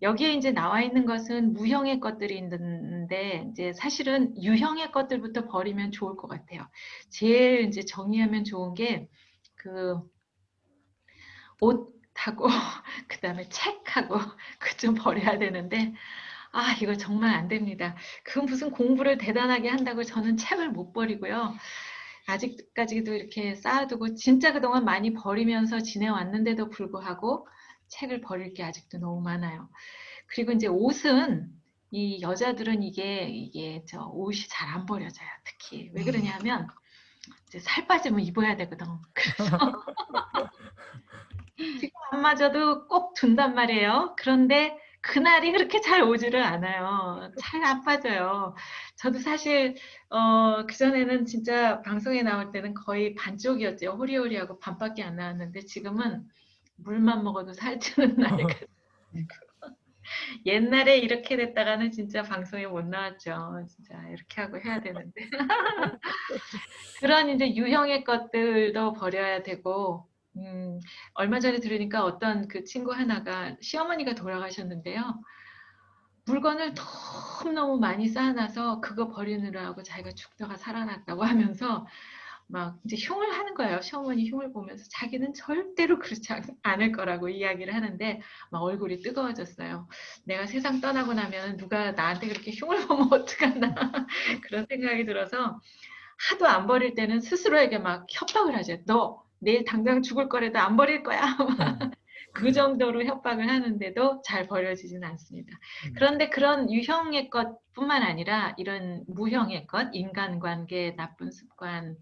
여기에 이제 나와 있는 것은 무형의 것들이 있는데, 이제 사실은 유형의 것들부터 버리면 좋을 것 같아요. 제일 이제 정리하면 좋은 게, 그, 옷하고, 그 다음에 책하고, 그 좀 버려야 되는데, 아, 이거 정말 안 됩니다. 그 무슨 공부를 대단하게 한다고 저는 책을 못 버리고요. 아직까지도 이렇게 쌓아두고 진짜 그동안 많이 버리면서 지내왔는데도 불구하고 책을 버릴 게 아직도 너무 많아요. 그리고 이제 옷은 이 여자들은 이게 저 옷이 잘 안 버려져요. 특히 왜 그러냐면 이제 살 빠지면 입어야 되거든. 그래서 지금 안 맞아도 꼭 둔단 말이에요. 그런데 그날이 그렇게 잘 오지를 않아요. 잘 안 빠져요. 저도 사실 그전에는 진짜 방송에 나올 때는 거의 반쪽이었죠. 호리호리하고 반밖에 안 나왔는데 지금은 물만 먹어도 살찌는 날이거든요. 옛날에 이렇게 됐다가는 진짜 방송에 못 나왔죠. 진짜 이렇게 하고 해야 되는데. 그런 이제 유형의 것들도 버려야 되고, 얼마 전에 들으니까 어떤 그 친구 하나가 시어머니가 돌아가셨는데요. 물건을 너무너무 많이 쌓아놔서 그거 버리느라고 자기가 죽다가 살아났다고 하면서 막 이제 흉을 하는 거예요. 시어머니 흉을 보면서 자기는 절대로 그렇지 않을 거라고 이야기를 하는데 막 얼굴이 뜨거워졌어요. 내가 세상 떠나고 나면 누가 나한테 그렇게 흉을 보면 어떡하나 그런 생각이 들어서 하도 안 버릴 때는 스스로에게 막 협박을 하죠. 너 내일 당장 죽을 거라도 안 버릴 거야. 그 정도로 협박을 하는데도 잘 버려지진 않습니다. 그런데 그런 유형의 것뿐만 아니라 이런 무형의 것, 인간관계, 나쁜 습관,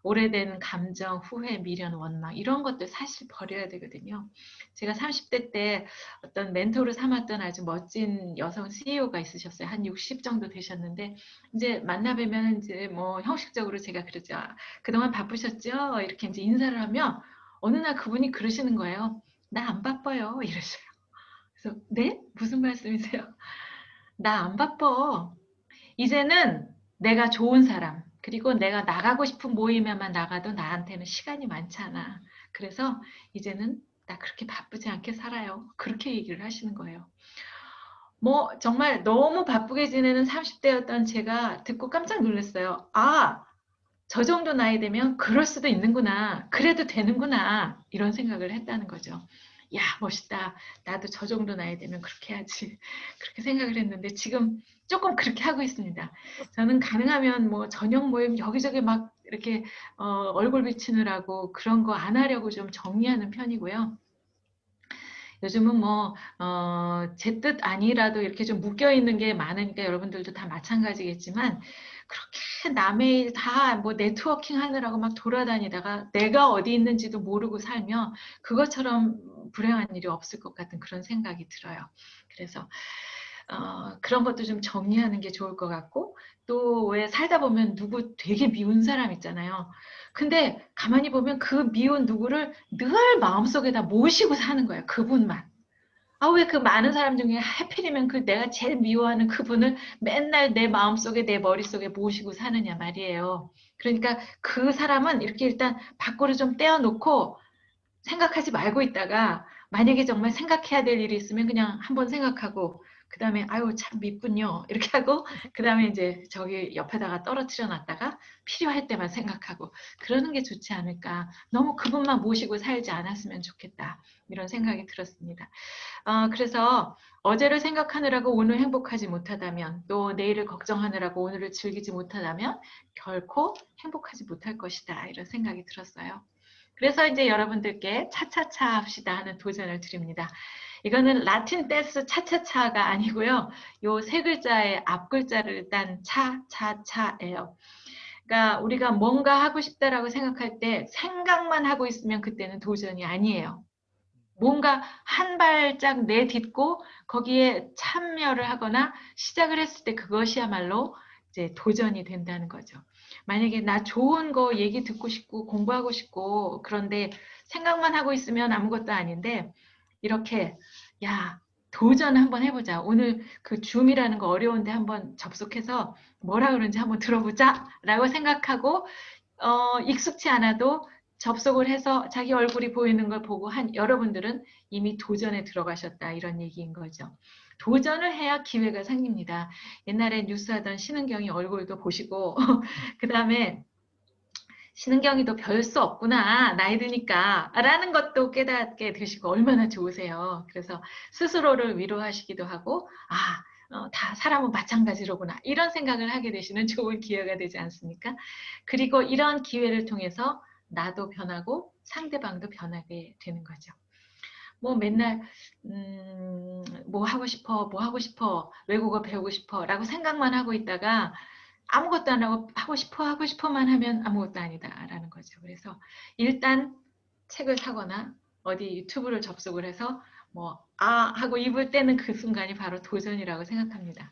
오래된 감정, 후회, 미련, 원망 이런 것들 사실 버려야 되거든요. 제가 30대 때 어떤 멘토를 삼았던 아주 멋진 여성 CEO가 있으셨어요. 한 60 정도 되셨는데 이제 만나 뵈면 이제 뭐 형식적으로 제가 그러죠. 그동안 바쁘셨죠? 이렇게 이제 인사를 하면 어느 날 그분이 그러시는 거예요. 나 안 바빠요. 이러셔요. 그래서 네? 무슨 말씀이세요? 나 안 바빠. 이제는 내가 좋은 사람, 그리고 내가 나가고 싶은 모임에만 나가도 나한테는 시간이 많잖아. 그래서 이제는 나 그렇게 바쁘지 않게 살아요. 그렇게 얘기를 하시는 거예요. 뭐 정말 너무 바쁘게 지내는 30대였던 제가 듣고 깜짝 놀랐어요. 아, 저 정도 나이 되면 그럴 수도 있는구나. 그래도 되는구나. 이런 생각을 했다는 거죠. 야, 멋있다. 나도 저 정도 나이 되면 그렇게 해야지. 그렇게 생각을 했는데 지금 조금 그렇게 하고 있습니다. 저는 가능하면 뭐 저녁 모임 여기저기 막 이렇게 얼굴 비치느라고 그런 거 안 하려고 좀 정리하는 편이고요. 요즘은 뭐, 제 뜻 아니라도 이렇게 좀 묶여 있는 게 많으니까 여러분들도 다 마찬가지겠지만, 그렇게 남의 일 다 뭐 네트워킹 하느라고 막 돌아다니다가 내가 어디 있는지도 모르고 살면 그것처럼 불행한 일이 없을 것 같은 그런 생각이 들어요. 그래서, 그런 것도 좀 정리하는 게 좋을 것 같고, 또 왜 살다 보면 누구 되게 미운 사람 있잖아요. 근데 가만히 보면 그 미운 누구를 늘 마음속에다 모시고 사는 거예요. 그분만. 아, 왜 그 많은 사람 중에 하필이면 그 내가 제일 미워하는 그분을 맨날 내 마음속에, 내 머릿속에 모시고 사느냐 말이에요. 그러니까 그 사람은 이렇게 일단 밖으로 좀 떼어놓고 생각하지 말고 있다가 만약에 정말 생각해야 될 일이 있으면 그냥 한번 생각하고 그 다음에 아유 참 밉군요 이렇게 하고 그 다음에 이제 저기 옆에다가 떨어뜨려 놨다가 필요할 때만 생각하고 그러는 게 좋지 않을까. 너무 그분만 모시고 살지 않았으면 좋겠다 이런 생각이 들었습니다. 그래서 어제를 생각하느라고 오늘 행복하지 못하다면 또 내일을 걱정하느라고 오늘을 즐기지 못하다면 결코 행복하지 못할 것이다 이런 생각이 들었어요. 그래서 이제 여러분들께 차차차 합시다 하는 도전을 드립니다. 이거는 라틴 댄스 차차차가 아니고요. 요 세 글자의 앞 글자를 딴 차차차예요. 그러니까 우리가 뭔가 하고 싶다라고 생각할 때 생각만 하고 있으면 그때는 도전이 아니에요. 뭔가 한 발짝 내딛고 거기에 참여를 하거나 시작을 했을 때 그것이야말로 이제 도전이 된다는 거죠. 만약에 나 좋은 거 얘기 듣고 싶고 공부하고 싶고 그런데 생각만 하고 있으면 아무것도 아닌데 이렇게 야 도전 한번 해보자. 오늘 그 줌이라는 거 어려운데 한번 접속해서 뭐라 그런지 한번 들어보자 라고 생각하고 익숙치 않아도 접속을 해서 자기 얼굴이 보이는 걸 보고 한 여러분들은 이미 도전에 들어가셨다 이런 얘기인 거죠. 도전을 해야 기회가 생깁니다. 옛날에 뉴스 하던 신은경이 얼굴도 보시고 그 다음에 신은경이도 별 수 없구나 나이 드니까 라는 것도 깨닫게 되시고 얼마나 좋으세요. 그래서 스스로를 위로하시기도 하고 다 사람은 마찬가지로구나 이런 생각을 하게 되시는 좋은 기회가 되지 않습니까? 그리고 이런 기회를 통해서 나도 변하고 상대방도 변하게 되는 거죠. 뭐 맨날 뭐 하고 싶어 뭐 하고 싶어 외국어 배우고 싶어 라고 생각만 하고 있다가 아무것도 안 하고 하고 싶어만 하면 아무것도 아니다라는 거죠. 그래서 일단 책을 사거나 어디 유튜브를 접속을 해서 하고 입을 떼는 그 순간이 바로 도전이라고 생각합니다.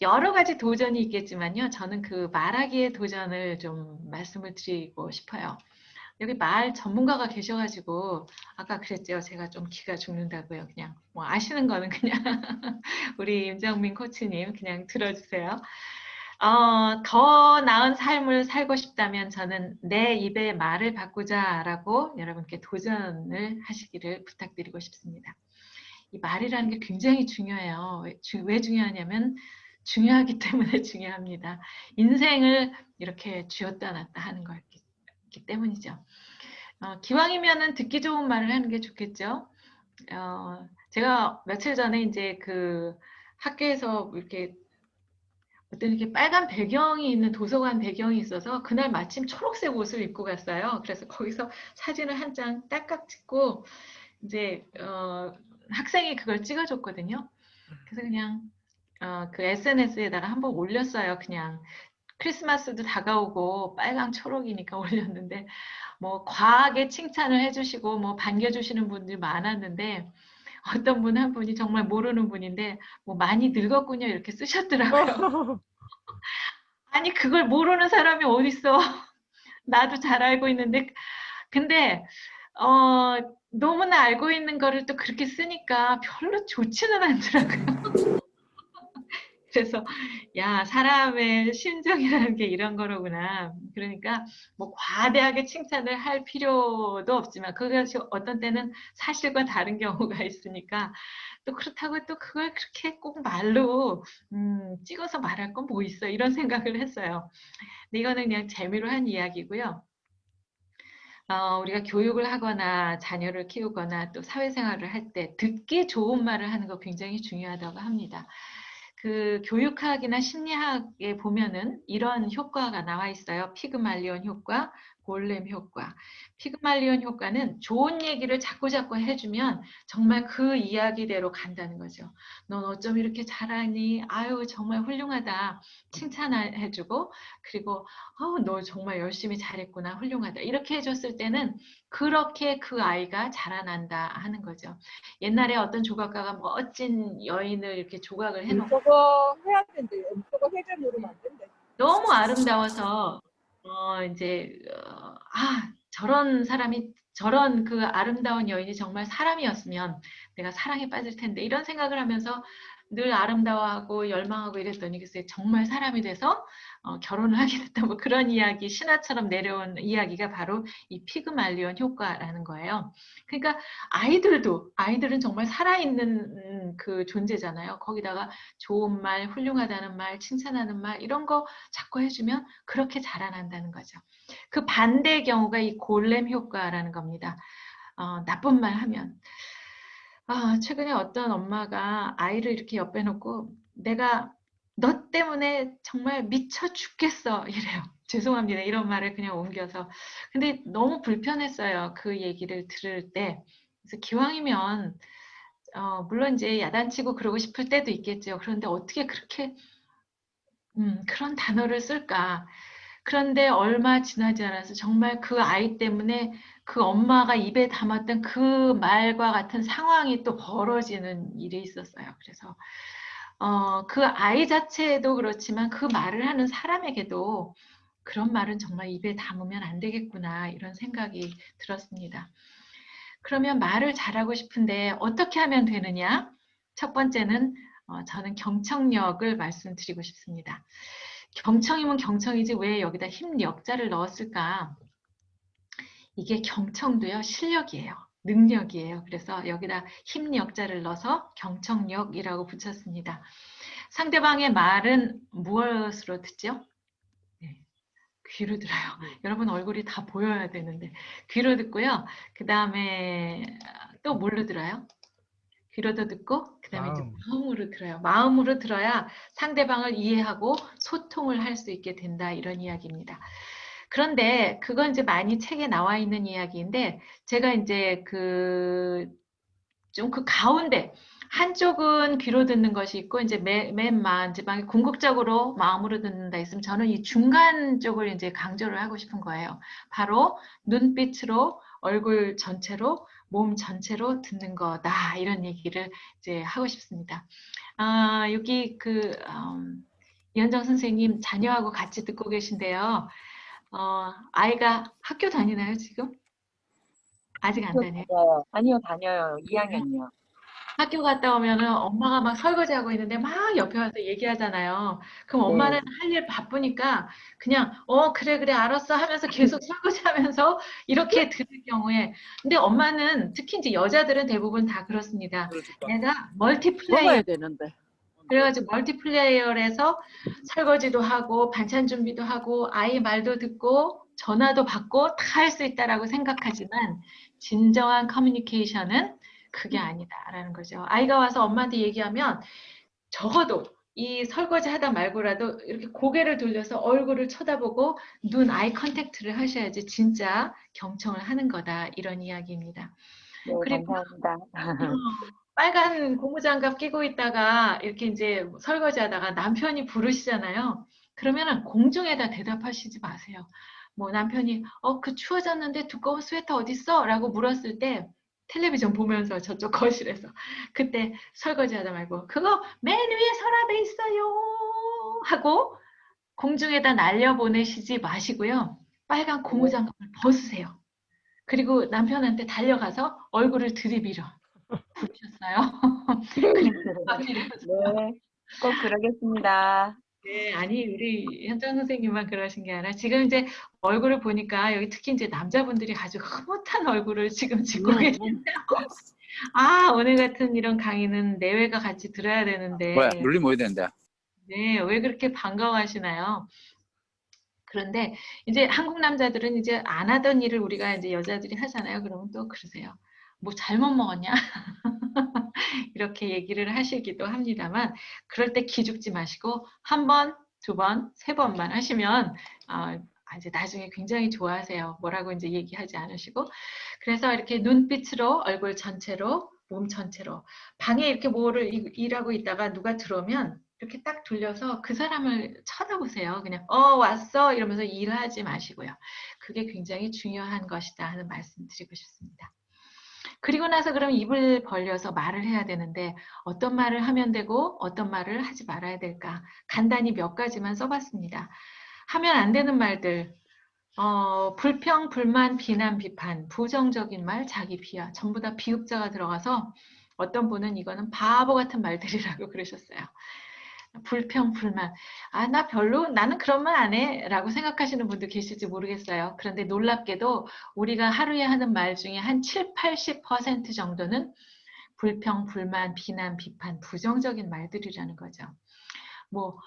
여러 가지 도전이 있겠지만요. 저는 그 말하기의 도전을 좀 말씀을 드리고 싶어요. 여기 말 전문가가 계셔가지고 아까 그랬죠. 제가 좀 기가 죽는다고요. 그냥 뭐 아시는 거는 그냥 우리 임정민 코치님 그냥 들어주세요. 더 나은 삶을 살고 싶다면 저는 내 입의 말을 바꾸자라고 여러분께 도전을 하시기를 부탁드리고 싶습니다. 이 말이라는 게 굉장히 중요해요. 왜 중요하냐면 중요하기 때문에 중요합니다. 인생을 이렇게 쥐었다 놨다 하는 거였기 때문이죠. 기왕이면은 듣기 좋은 말을 하는 게 좋겠죠. 제가 며칠 전에 이제 그 학교에서 이렇게 어떤 이렇게 빨간 배경이 있는 도서관 배경이 있어서 그날 마침 초록색 옷을 입고 갔어요. 그래서 거기서 사진을 한 장 딸깍 찍고 이제 학생이 그걸 찍어줬거든요. 그래서 그냥 그 SNS에다가 한번 올렸어요. 그냥 크리스마스도 다가오고 빨강 초록이니까 올렸는데 뭐 과하게 칭찬을 해주시고 뭐 반겨주시는 분들이 많았는데 어떤 분 한 분이 정말 모르는 분인데 뭐 많이 늙었군요 이렇게 쓰셨더라고요. 아니 그걸 모르는 사람이 어딨어. 나도 잘 알고 있는데 근데 너무나 알고 있는 거를 또 그렇게 쓰니까 별로 좋지는 않더라고요. 그래서 야 사람의 심정이라는 게 이런 거로구나. 그러니까 뭐 과대하게 칭찬을 할 필요도 없지만 그것이 어떤 때는 사실과 다른 경우가 있으니까 또 그렇다고 또 그걸 그렇게 꼭 말로 찍어서 말할 건 뭐 있어 이런 생각을 했어요. 근데 이거는 그냥 재미로 한 이야기고요. 우리가 교육을 하거나 자녀를 키우거나 또 사회생활을 할 때 듣기 좋은 말을 하는 거 굉장히 중요하다고 합니다. 그 교육학이나 심리학에 보면은 이런 효과가 나와 있어요. 피그말리온 효과, 골렘 효과. 피그말리온 효과는 좋은 얘기를 자꾸자꾸 해주면 정말 그 이야기대로 간다는 거죠. 넌 어쩜 이렇게 잘하니? 아유 정말 훌륭하다. 칭찬해주고 그리고 너 정말 열심히 잘했구나. 훌륭하다. 이렇게 해줬을 때는 그렇게 그 아이가 자라난다 하는 거죠. 옛날에 어떤 조각가가 멋진 여인을 이렇게 조각을 해놓고 저거 해야 된대. 저거 회전 누르면 안 된대. 너무 아름다워서 이제 저런 사람이 저런 그 아름다운 여인이 정말 사람이었으면 내가 사랑에 빠질 텐데 이런 생각을 하면서 늘 아름다워하고 열망하고 이랬더니 글쎄 정말 사람이 돼서 결혼을 하게 됐다 뭐 그런 이야기 신화처럼 내려온 이야기가 바로 이 피그말리온 효과라는 거예요. 그러니까 아이들은 정말 살아있는 그 존재잖아요. 거기다가 좋은 말, 훌륭하다는 말, 칭찬하는 말 이런 거 자꾸 해주면 그렇게 자라난다는 거죠. 그 반대의 경우가 이 골렘 효과라는 겁니다. 나쁜 말 하면 최근에 어떤 엄마가 아이를 이렇게 옆에 놓고 내가 너 때문에 정말 미쳐 죽겠어 이래요. 죄송합니다. 이런 말을 그냥 옮겨서. 근데 너무 불편했어요. 그 얘기를 들을 때. 그래서 기왕이면 물론 이제 야단치고 그러고 싶을 때도 있겠죠. 그런데 어떻게 그렇게 그런 단어를 쓸까? 그런데 얼마 지나지 않아서 정말 그 아이 때문에 그 엄마가 입에 담았던 그 말과 같은 상황이 또 벌어지는 일이 있었어요. 그래서 그 아이 자체도 그렇지만 그 말을 하는 사람에게도 그런 말은 정말 입에 담으면 안 되겠구나 이런 생각이 들었습니다. 그러면 말을 잘하고 싶은데 어떻게 하면 되느냐? 첫 번째는 저는 경청력을 말씀드리고 싶습니다. 경청이면 경청이지 왜 여기다 힘력자를 넣었을까? 이게 경청도요, 실력이에요. 능력이에요. 그래서 여기다 힘력자를 넣어서 경청력이라고 붙였습니다. 상대방의 말은 무엇으로 듣죠? 네, 귀로 들어요. 여러분 얼굴이 다 보여야 되는데 귀로 듣고요. 그 다음에 또 뭘로 들어요? 귀로도 듣고 그 다음에 이제 마음. 마음으로 들어요. 마음으로 들어야 상대방을 이해하고 소통을 할 수 있게 된다 이런 이야기입니다. 그런데 그건 이제 많이 책에 나와 있는 이야기인데 제가 이제 좀 그 가운데 한쪽은 귀로 듣는 것이 있고 이제 맨 마지막에 궁극적으로 마음으로 듣는다 있으면 저는 이 중간 쪽을 이제 강조를 하고 싶은 거예요. 바로 눈빛으로 얼굴 전체로 몸 전체로 듣는 거다 이런 얘기를 이제 하고 싶습니다. 아, 여기 이현정 선생님 자녀하고 같이 듣고 계신데요. 아이가 학교 다니나요, 지금? 아직 안 다녀요? 다녀요. 아니요, 다녀요. 네. 2학년이요. 학교 갔다 오면은 엄마가 막 설거지하고 있는데 막 옆에 와서 얘기하잖아요. 그럼 네. 엄마는 할 일 바쁘니까 그냥, 그래, 그래, 알았어 하면서 계속 설거지하면서 이렇게 들을 경우에. 근데 엄마는 특히 이제 여자들은 대부분 다 그렇습니다. 내가 멀티플레이어, 먹어야 되는데. 그래가지고 멀티플레이어에서 설거지도 하고 반찬 준비도 하고 아이 말도 듣고 전화도 받고 다 할 수 있다라고 생각하지만 진정한 커뮤니케이션은 그게 아니다라는 거죠. 아이가 와서 엄마한테 얘기하면 적어도 이 설거지 하다 말고라도 이렇게 고개를 돌려서 얼굴을 쳐다보고 눈 아이 컨택트를 하셔야지 진짜 경청을 하는 거다 이런 이야기입니다. 네, 그리고 감사합니다. 빨간 고무장갑 끼고 있다가 이렇게 이제 설거지 하다가 남편이 부르시잖아요. 그러면은 공중에다 대답하시지 마세요. 뭐 남편이 그 추워졌는데 두꺼운 스웨터 어딨어? 라고 물었을 때 텔레비전 보면서 저쪽 거실에서 그때 설거지 하다 말고 그거 맨 위에 서랍에 있어요 하고 공중에다 날려보내시지 마시고요. 빨간 네. 고무장갑을 벗으세요. 그리고 남편한테 달려가서 얼굴을 들이밀어. 부르셨어요? 그리고 받으려고요. 네, 꼭 그러겠습니다. 네, 아니 우리 현장 선생님만 그러신 게 아니라 지금 이제 얼굴을 보니까 여기 특히 이제 남자분들이 아주 흐뭇한 얼굴을 지금 짓고 계신데요. 아, 오늘 같은 이런 강의는 내외가 같이 들어야 뭐야, 되는데, 눌리 모여야 되는데. 네, 왜 그렇게 반가워하시나요? 그런데 이제 한국 남자들은 이제 안 하던 일을 우리가 이제 여자들이 하잖아요. 그러면 또 그러세요. 뭐 잘못 먹었냐? 이렇게 얘기를 하시기도 합니다만 그럴 때 기죽지 마시고 한 번, 두 번, 세 번만 하시면 이제 나중에 굉장히 좋아하세요. 뭐라고 이제 얘기하지 않으시고 그래서 이렇게 눈빛으로 얼굴 전체로 몸 전체로 방에 이렇게 뭐를 일하고 있다가 누가 들어오면 이렇게 딱 돌려서 그 사람을 쳐다보세요. 그냥 왔어 이러면서 일하지 마시고요. 그게 굉장히 중요한 것이다 하는 말씀 드리고 싶습니다. 그리고 나서 그럼 입을 벌려서 말을 해야 되는데 어떤 말을 하면 되고 어떤 말을 하지 말아야 될까? 간단히 몇 가지만 써봤습니다. 하면 안 되는 말들, 불평, 불만, 비난, 비판, 부정적인 말, 자기 비하, 전부 다 비읍자가 들어가서 어떤 분은 이거는 바보 같은 말들이라고 그러셨어요. 불평, 불만. 나 별로, 나는 그런 말 안 해. 라고 생각하시는 분도 계실지 모르겠어요. 그런데 놀랍게도 우리가 하루에 하는 말 중에 한 7, 80% 정도는 불평, 불만, 비난, 비판, 부정적인 말들이라는 거죠. 뭐,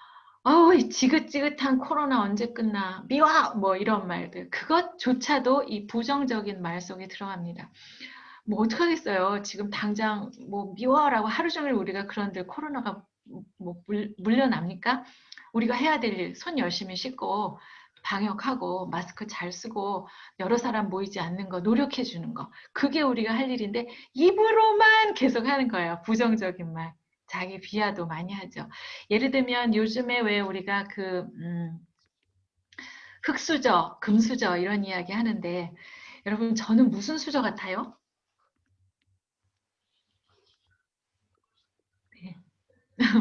이 지긋지긋한 코로나 언제 끝나? 미워! 뭐 이런 말들. 그것조차도 이 부정적인 말 속에 들어갑니다. 뭐 어떡하겠어요. 지금 당장 뭐 미워라고 하루 종일 우리가 그런들 코로나가 뭐 물려납니까? 우리가 해야 될 일, 손 열심히 씻고 방역하고 마스크 잘 쓰고 여러 사람 모이지 않는 거 노력해 주는 거. 그게 우리가 할 일인데 입으로만 계속 하는 거예요. 부정적인 말. 자기 비하도 많이 하죠. 예를 들면 요즘에 왜 우리가 흑수저, 금수저 이런 이야기 하는데 여러분 저는 무슨 수저 같아요? 네.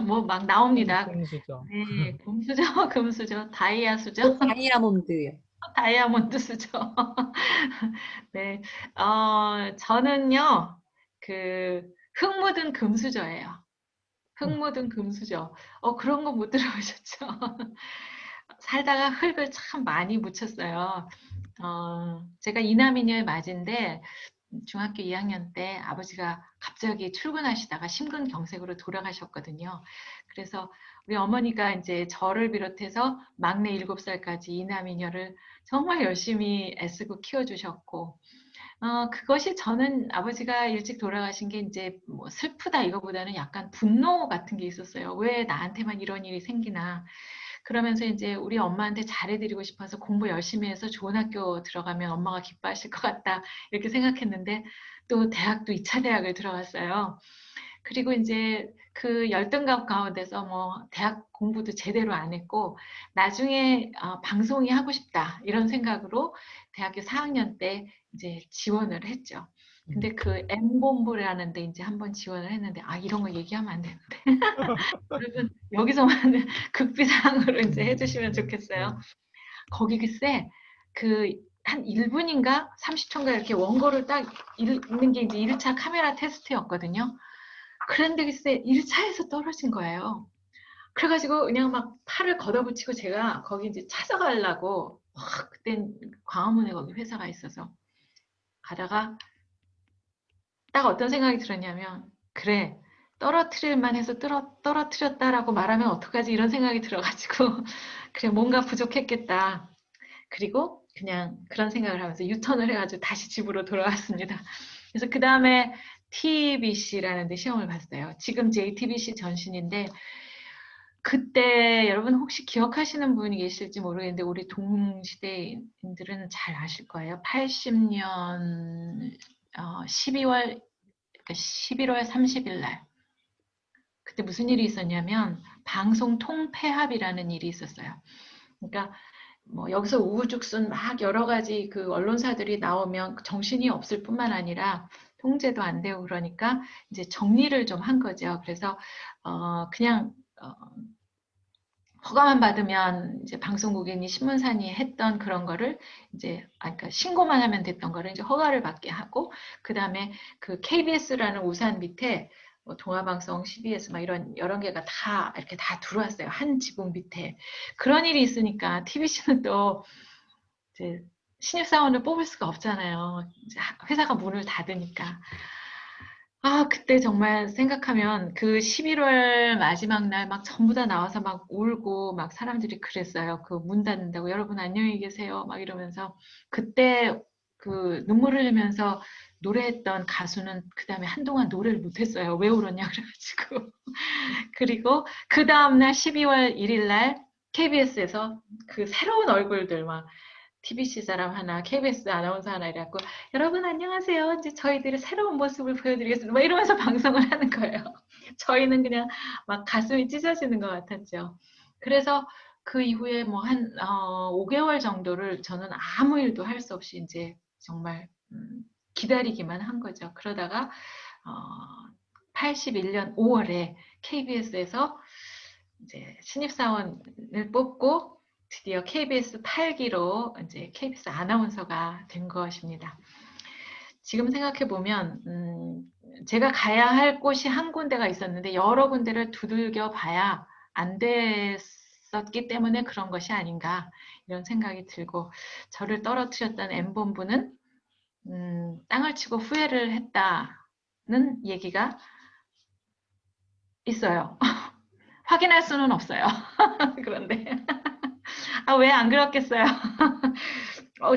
뭐 막 나옵니다. 금수저. 네, 금수저, 금수저, 다이아 수저, 다이아몬드요. 다이아몬드 수저. 네, 저는요, 흙 묻은 금수저예요. 흙 묻은 금수저. 그런 거 못 들어보셨죠? 살다가 흙을 참 많이 묻혔어요. 제가 이남이녀의 맞인데 중학교 2학년 때 아버지가 갑자기 출근하시다가 심근경색으로 돌아가셨거든요. 그래서 우리 어머니가 이제 저를 비롯해서 막내 7살까지 이남이녀를 정말 열심히 애쓰고 키워주셨고, 그것이 저는 아버지가 일찍 돌아가신 게 이제 뭐 슬프다 이거보다는 약간 분노 같은 게 있었어요. 왜 나한테만 이런 일이 생기나. 그러면서 이제 우리 엄마한테 잘해드리고 싶어서 공부 열심히 해서 좋은 학교 들어가면 엄마가 기뻐하실 것 같다. 이렇게 생각했는데 또 대학도 2차 대학을 들어갔어요. 그리고 이제 그 열등감 가운데서 뭐 대학 공부도 제대로 안 했고 나중에 방송이 하고 싶다 이런 생각으로 대학교 4학년 때 이제 지원을 했죠. 근데 그 M본부라는 데 이제 한번 지원을 했는데 이런 거 얘기하면 안 되는데 여러분 여기서만 극비상으로 이제 해주시면 좋겠어요. 거기 글쎄 그 한 1분인가 30초인가 이렇게 원고를 딱 읽는 게 이제 1차 카메라 테스트였거든요. 그런데 글쎄 1차에서 떨어진 거예요. 그래가지고 그냥 막 팔을 걷어붙이고 제가 거기 이제 찾아가려고 그땐 광화문에 거기 회사가 있어서 가다가 딱 어떤 생각이 들었냐면 그래 떨어뜨릴만 해서 떨어뜨렸다라고 말하면 어떡하지 이런 생각이 들어가지고 그래 뭔가 부족했겠다. 그리고 그냥 그런 생각을 하면서 유턴을 해가지고 다시 집으로 돌아왔습니다. 그래서 그 다음에 TBC라는 데 시험을 봤어요. 지금 JTBC 전신인데 그때 여러분 혹시 기억하시는 분이 계실지 모르겠는데 우리 동시대인들은 잘 아실 거예요. 80년 12월 그러니까 11월 30일 날 그때 무슨 일이 있었냐면 방송 통폐합이라는 일이 있었어요. 그러니까 뭐 여기서 우후죽순 막 여러 가지 그 언론사들이 나오면 정신이 없을 뿐만 아니라 통제도 안 되고 그러니까 이제 정리를 좀 한 거죠. 그래서 그냥 허가만 받으면 이제 방송국이니 신문사니 했던 그런 거를 이제 그러니까 신고만 하면 됐던 거를 이제 허가를 받게 하고 그 다음에 그 KBS라는 우산 밑에 뭐 동아방송, CBS 막 이런 여러 개가 다 이렇게 다 들어왔어요. 한 지붕 밑에 그런 일이 있으니까 TBC는 또 이제 신입사원을 뽑을 수가 없잖아요. 이제 회사가 문을 닫으니까. 그때 정말 생각하면 그 11월 마지막 날 막 전부 다 나와서 막 울고 막 사람들이 그랬어요. 그 문 닫는다고 여러분 안녕히 계세요. 막 이러면서 그때 그 눈물 흘리면서 노래했던 가수는 그 다음에 한동안 노래를 못했어요. 왜 울었냐 그래가지고. 그리고 그 다음날 12월 1일 날 KBS에서 그 새로운 얼굴들 막 TBC 사람 하나, KBS 아나운서 하나 이래갖고 여러분 안녕하세요. 이제 저희들의 새로운 모습을 보여드리겠습니다. 막 이러면서 방송을 하는 거예요. 저희는 그냥 막 가슴이 찢어지는 것 같았죠. 그래서 그 이후에 뭐 한 5개월 정도를 저는 아무 일도 할 수 없이 이제 정말 기다리기만 한 거죠. 그러다가 81년 5월에 KBS에서 이제 신입사원을 뽑고 드디어 KBS 8기로 이제 KBS 아나운서가 된 것입니다. 지금 생각해 보면 제가 가야 할 곳이 한 군데가 있었는데 여러 군데를 두들겨 봐야 안 됐었기 때문에 그런 것이 아닌가 이런 생각이 들고 저를 떨어뜨렸던 M본부는 땅을 치고 후회를 했다는 얘기가 있어요. 확인할 수는 없어요. 그런데 왜 안 그렇겠어요?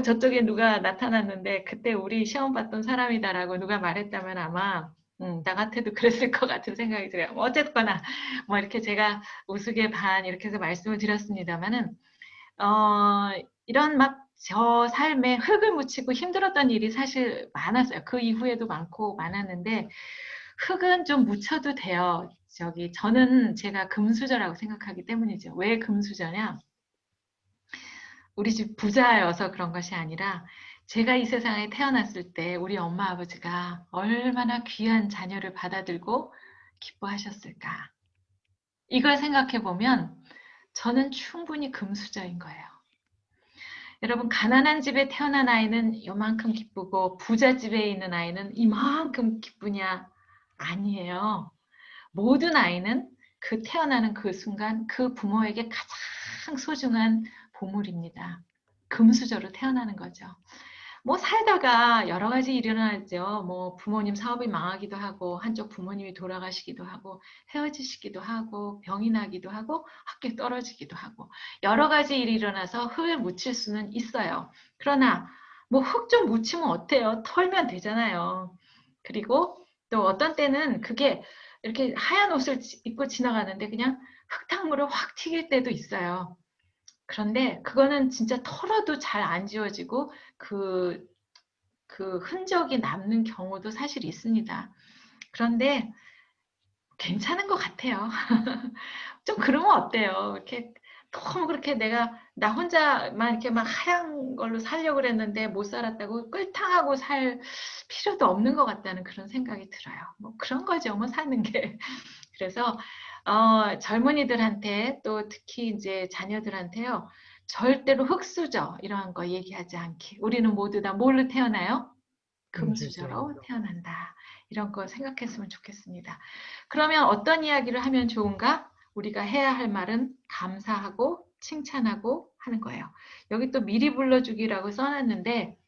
저쪽에 누가 나타났는데 그때 우리 시험 봤던 사람이다라고 누가 말했다면 아마 나 같아도 그랬을 것 같은 생각이 들어요. 뭐 어쨌거나 뭐 이렇게 제가 우스개 반 이렇게 해서 말씀을 드렸습니다만은 이런 막 저 삶에 흙을 묻히고 힘들었던 일이 사실 많았어요. 그 이후에도 많고 많았는데 흙은 좀 묻혀도 돼요. 저는 제가 금수저라고 생각하기 때문이죠. 왜 금수저냐? 우리 집 부자여서 그런 것이 아니라 제가 이 세상에 태어났을 때 우리 엄마 아버지가 얼마나 귀한 자녀를 받아들고 기뻐하셨을까. 이걸 생각해 보면 저는 충분히 금수저인 거예요. 여러분 가난한 집에 태어난 아이는 요만큼 기쁘고 부자 집에 있는 아이는 이만큼 기쁘냐? 아니에요. 모든 아이는 그 태어나는 그 순간 그 부모에게 가장 소중한 보물입니다. 금수저로 태어나는 거죠. 뭐 살다가 여러 가지 일어나죠. 뭐 부모님 사업이 망하기도 하고, 한쪽 부모님이 돌아가시기도 하고, 헤어지시기도 하고, 병이 나기도 하고, 학교 떨어지기도 하고, 여러 가지 일이 일어나서 흙을 묻힐 수는 있어요. 그러나 뭐 흙 좀 묻히면 어때요? 털면 되잖아요. 그리고 또 어떤 때는 그게 이렇게 하얀 옷을 입고 지나가는데 그냥 흙탕물을 확 튀길 때도 있어요. 그런데 그거는 진짜 털어도 잘 안 지워지고 그, 그 흔적이 남는 경우도 사실 있습니다. 그런데 괜찮은 것 같아요. 좀 그러면 어때요? 이렇게 너무 그렇게 나 혼자만 이렇게 막 하얀 걸로 살려고 그랬는데 못 살았다고 꿀탕하고 살 필요도 없는 것 같다는 그런 생각이 들어요. 뭐 그런 거죠, 뭐 사는 게. 그래서 젊은이들한테 또 특히 이제 자녀들한테요. 절대로 흙수저 이러한 거 얘기하지 않기. 우리는 모두 다 뭘로 태어나요? 금수저. 금수저로 태어난다. 이런 거 생각했으면 좋겠습니다. 그러면 어떤 이야기를 하면 좋은가? 우리가 해야 할 말은 감사하고 칭찬하고 하는 거예요. 여기 또 미리 불러주기라고 써놨는데